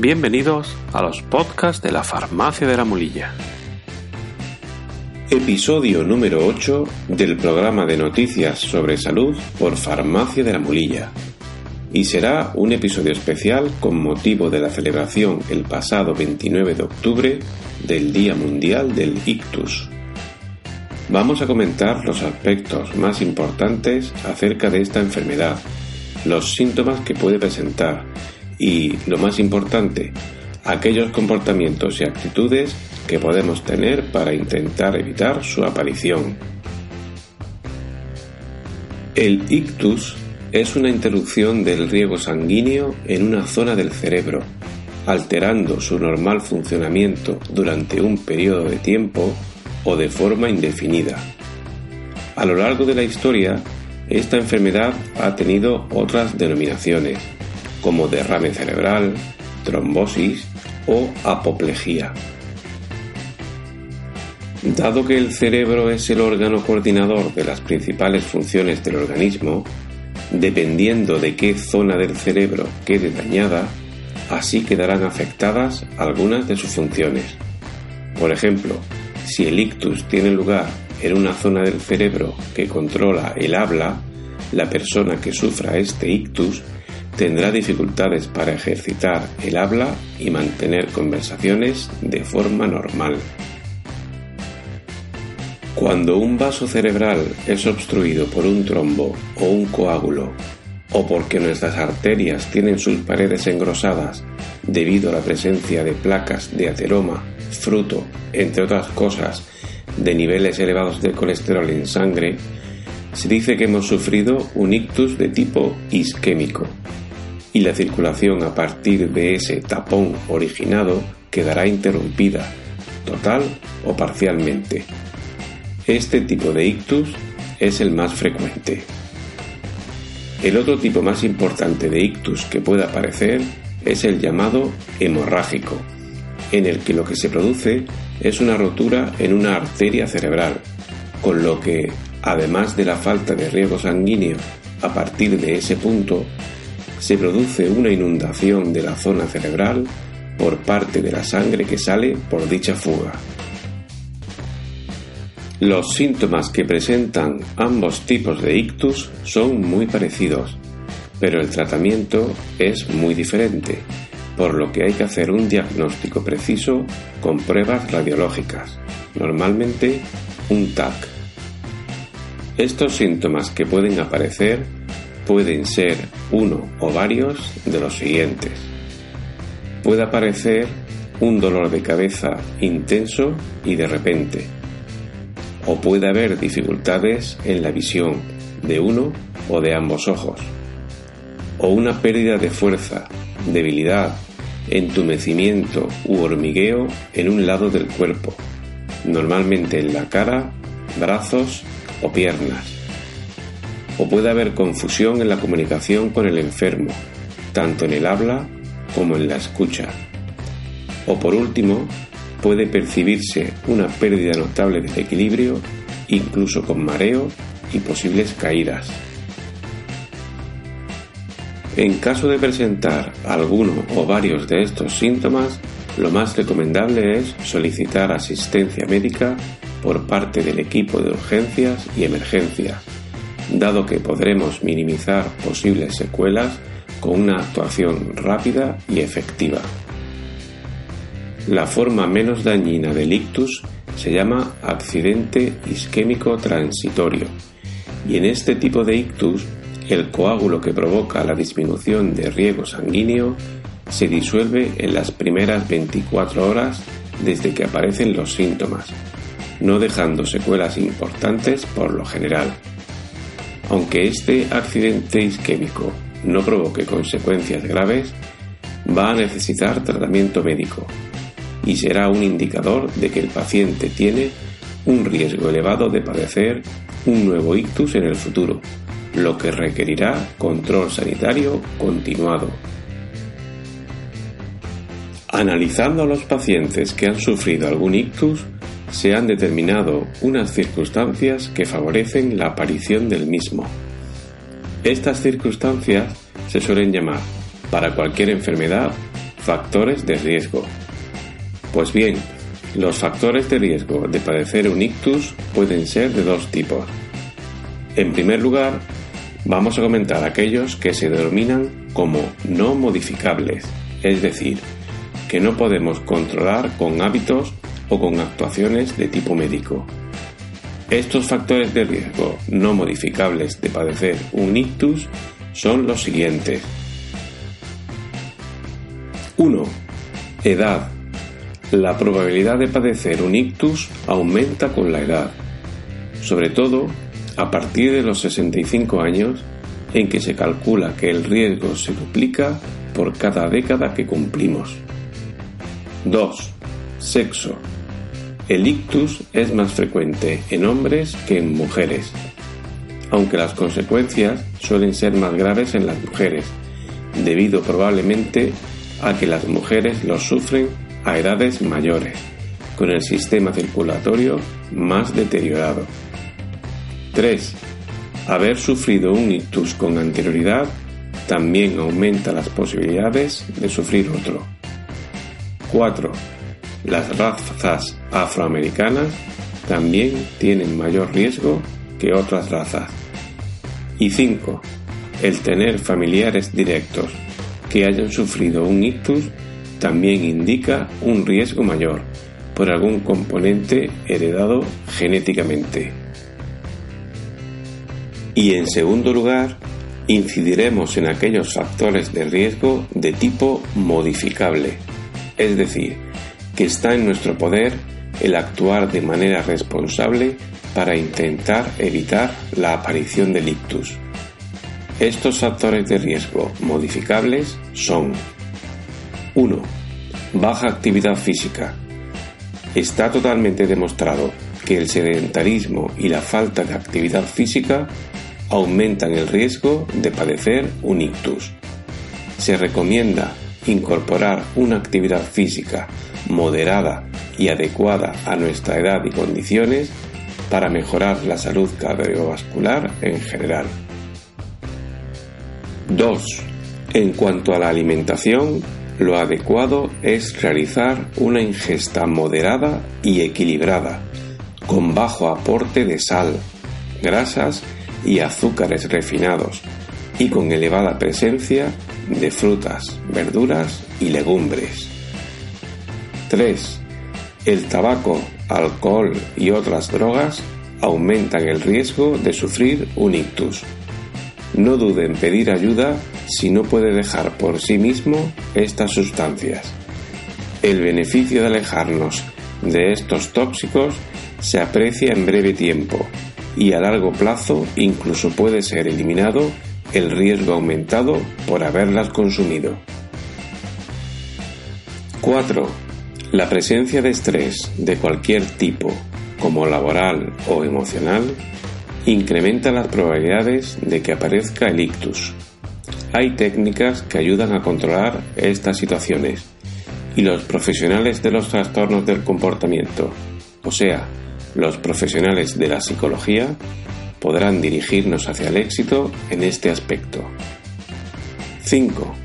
Bienvenidos a los podcasts de la Farmacia de la Mulilla. Episodio número 8 del programa de noticias sobre salud por Farmacia de la Mulilla. Y será un episodio especial con motivo de la celebración el pasado 29 de octubre del Día Mundial del Ictus. Vamos a comentar los aspectos más importantes acerca de esta enfermedad, los síntomas que puede presentar y, lo más importante, aquellos comportamientos y actitudes que podemos tener para intentar evitar su aparición. El ictus es una interrupción del riego sanguíneo en una zona del cerebro, alterando su normal funcionamiento durante un periodo de tiempo o de forma indefinida. A lo largo de la historia, esta enfermedad ha tenido otras denominaciones, como derrame cerebral, trombosis o apoplejía. Dado que el cerebro es el órgano coordinador de las principales funciones del organismo, dependiendo de qué zona del cerebro quede dañada, así quedarán afectadas algunas de sus funciones. Por ejemplo, si el ictus tiene lugar en una zona del cerebro que controla el habla, la persona que sufra este ictus tendrá dificultades para ejercitar el habla y mantener conversaciones de forma normal. Cuando un vaso cerebral es obstruido por un trombo o un coágulo, o porque nuestras arterias tienen sus paredes engrosadas debido a la presencia de placas de ateroma, fruto, entre otras cosas, de niveles elevados de colesterol en sangre, se dice que hemos sufrido un ictus de tipo isquémico, y la circulación a partir de ese tapón originado quedará interrumpida, total o parcialmente. Este tipo de ictus es el más frecuente. El otro tipo más importante de ictus que puede aparecer es el llamado hemorrágico, en el que lo que se produce es una rotura en una arteria cerebral, con lo que, además de la falta de riego sanguíneo a partir de ese punto, se produce una inundación de la zona cerebral por parte de la sangre que sale por dicha fuga. Los síntomas que presentan ambos tipos de ictus son muy parecidos, pero el tratamiento es muy diferente, por lo que hay que hacer un diagnóstico preciso con pruebas radiológicas, normalmente un TAC. Estos síntomas que pueden aparecer pueden ser uno o varios de los siguientes. Puede aparecer un dolor de cabeza intenso y de repente, o puede haber dificultades en la visión de uno o de ambos ojos, o una pérdida de fuerza, debilidad, entumecimiento u hormigueo en un lado del cuerpo, normalmente en la cara, brazos o piernas. O puede haber confusión en la comunicación con el enfermo, tanto en el habla como en la escucha. O por último, puede percibirse una pérdida notable del equilibrio, incluso con mareo y posibles caídas. En caso de presentar alguno o varios de estos síntomas, lo más recomendable es solicitar asistencia médica por parte del equipo de urgencias y emergencias, dado que podremos minimizar posibles secuelas con una actuación rápida y efectiva. La forma menos dañina del ictus se llama accidente isquémico transitorio, y en este tipo de ictus el coágulo que provoca la disminución de riego sanguíneo se disuelve en las primeras 24 horas desde que aparecen los síntomas, no dejando secuelas importantes por lo general. Aunque este accidente isquémico no provoque consecuencias graves, va a necesitar tratamiento médico y será un indicador de que el paciente tiene un riesgo elevado de padecer un nuevo ictus en el futuro, lo que requerirá control sanitario continuado. Analizando a los pacientes que han sufrido algún ictus, se han determinado unas circunstancias que favorecen la aparición del mismo. Estas circunstancias se suelen llamar, para cualquier enfermedad, Factores de riesgo. Pues bien, los factores de riesgo de padecer un ictus pueden ser de dos tipos. En primer lugar, vamos a comentar aquellos que se denominan como no modificables, es decir, que no podemos controlar con hábitos o con actuaciones de tipo médico. Estos factores de riesgo no modificables de padecer un ictus son los siguientes. 1. Edad. La probabilidad de padecer un ictus aumenta con la edad, sobre todo a partir de los 65 años, en que se calcula que el riesgo se duplica por cada década que cumplimos. 2. Sexo. El ictus es más frecuente en hombres que en mujeres, aunque las consecuencias suelen ser más graves en las mujeres, debido probablemente a que las mujeres los sufren a edades mayores, con el sistema circulatorio más deteriorado. 3. Haber sufrido un ictus con anterioridad también aumenta las posibilidades de sufrir otro. 4. Las razas afroamericanas también tienen mayor riesgo que otras razas. Y 5. El tener familiares directos que hayan sufrido un ictus también indica un riesgo mayor por algún componente heredado genéticamente. Y en segundo lugar, incidiremos en aquellos factores de riesgo de tipo modificable, es decir, que está en nuestro poder el actuar de manera responsable para intentar evitar la aparición del ictus. Estos factores de riesgo modificables son: 1. Baja actividad física. Está totalmente demostrado que el sedentarismo y la falta de actividad física aumentan el riesgo de padecer un ictus. Se recomienda incorporar una actividad física moderada y adecuada a nuestra edad y condiciones para mejorar la salud cardiovascular en general. 2. En cuanto a la alimentación, lo adecuado es realizar una ingesta moderada y equilibrada, con bajo aporte de sal, grasas y azúcares refinados, y con elevada presencia de frutas, verduras y legumbres. 3. El tabaco, alcohol y otras drogas aumentan el riesgo de sufrir un ictus. No dude en pedir ayuda si no puede dejar por sí mismo estas sustancias. El beneficio de alejarnos de estos tóxicos se aprecia en breve tiempo y a largo plazo incluso puede ser eliminado el riesgo aumentado por haberlas consumido. 4. La presencia de estrés de cualquier tipo, como laboral o emocional, incrementa las probabilidades de que aparezca el ictus. Hay técnicas que ayudan a controlar estas situaciones y los profesionales de los trastornos del comportamiento, o sea, los profesionales de la psicología, podrán dirigirnos hacia el éxito en este aspecto. 5.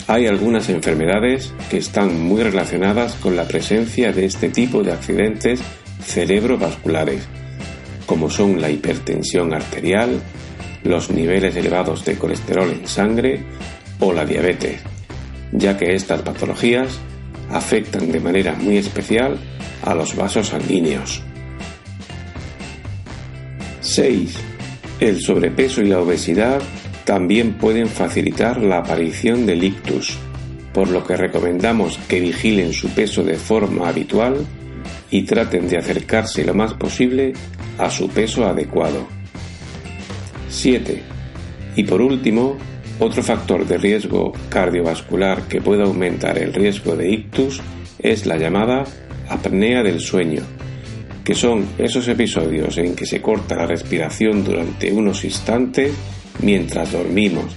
Hay algunas enfermedades que están muy relacionadas con la presencia de este tipo de accidentes cerebrovasculares, como son la hipertensión arterial, los niveles elevados de colesterol en sangre o la diabetes, ya que estas patologías afectan de manera muy especial a los vasos sanguíneos. 6. El sobrepeso y la obesidad también pueden facilitar la aparición del ictus, por lo que recomendamos que vigilen su peso de forma habitual y traten de acercarse lo más posible a su peso adecuado. 7. Y por último, otro factor de riesgo cardiovascular que puede aumentar el riesgo de ictus es la llamada apnea del sueño, que son esos episodios en que se corta la respiración durante unos instantes mientras dormimos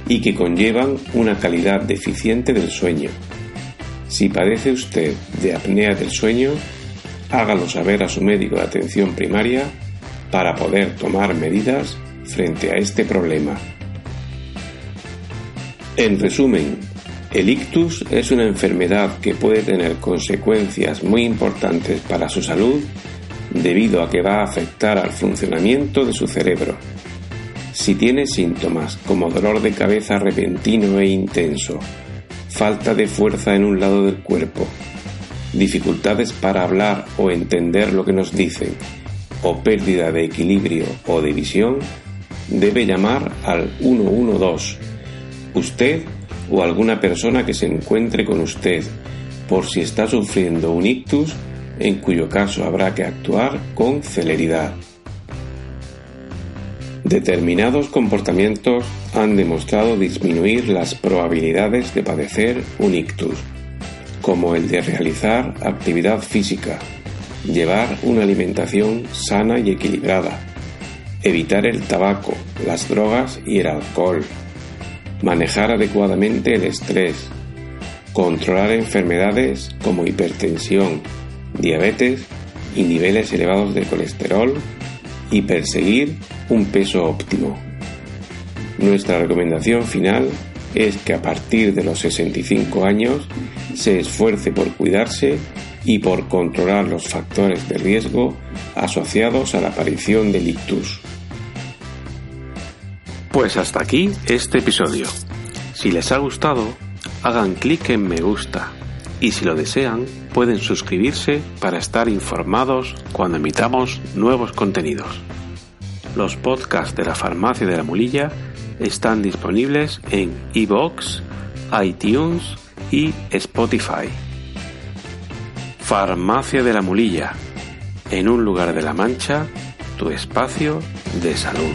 y que conllevan una calidad deficiente del sueño. Si padece usted de apnea del sueño, hágalo saber a su médico de atención primaria para poder tomar medidas frente a este problema. En resumen, El ictus es una enfermedad que puede tener consecuencias muy importantes para su salud debido a que va a afectar al funcionamiento de su cerebro. Si tiene síntomas como dolor de cabeza repentino e intenso, falta de fuerza en un lado del cuerpo, dificultades para hablar o entender lo que nos dicen, o pérdida de equilibrio o de visión, debe llamar al 112. Usted o alguna persona que se encuentre con usted, por si está sufriendo un ictus, en cuyo caso habrá que actuar con celeridad. Determinados comportamientos han demostrado disminuir las probabilidades de padecer un ictus, como el de realizar actividad física, llevar una alimentación sana y equilibrada, evitar el tabaco, las drogas y el alcohol, manejar adecuadamente el estrés, controlar enfermedades como hipertensión, diabetes y niveles elevados de colesterol y perseguir un peso óptimo. Nuestra recomendación final es que a partir de los 65 años se esfuerce por cuidarse y por controlar los factores de riesgo asociados a la aparición del ictus. Pues hasta aquí este episodio. Si les ha gustado, hagan clic en me gusta y si lo desean, pueden suscribirse para estar informados cuando emitamos nuevos contenidos. Los podcasts de la Farmacia de la Mulilla están disponibles en iVoox, iTunes y Spotify. Farmacia de la Mulilla, en un lugar de la Mancha, tu espacio de salud.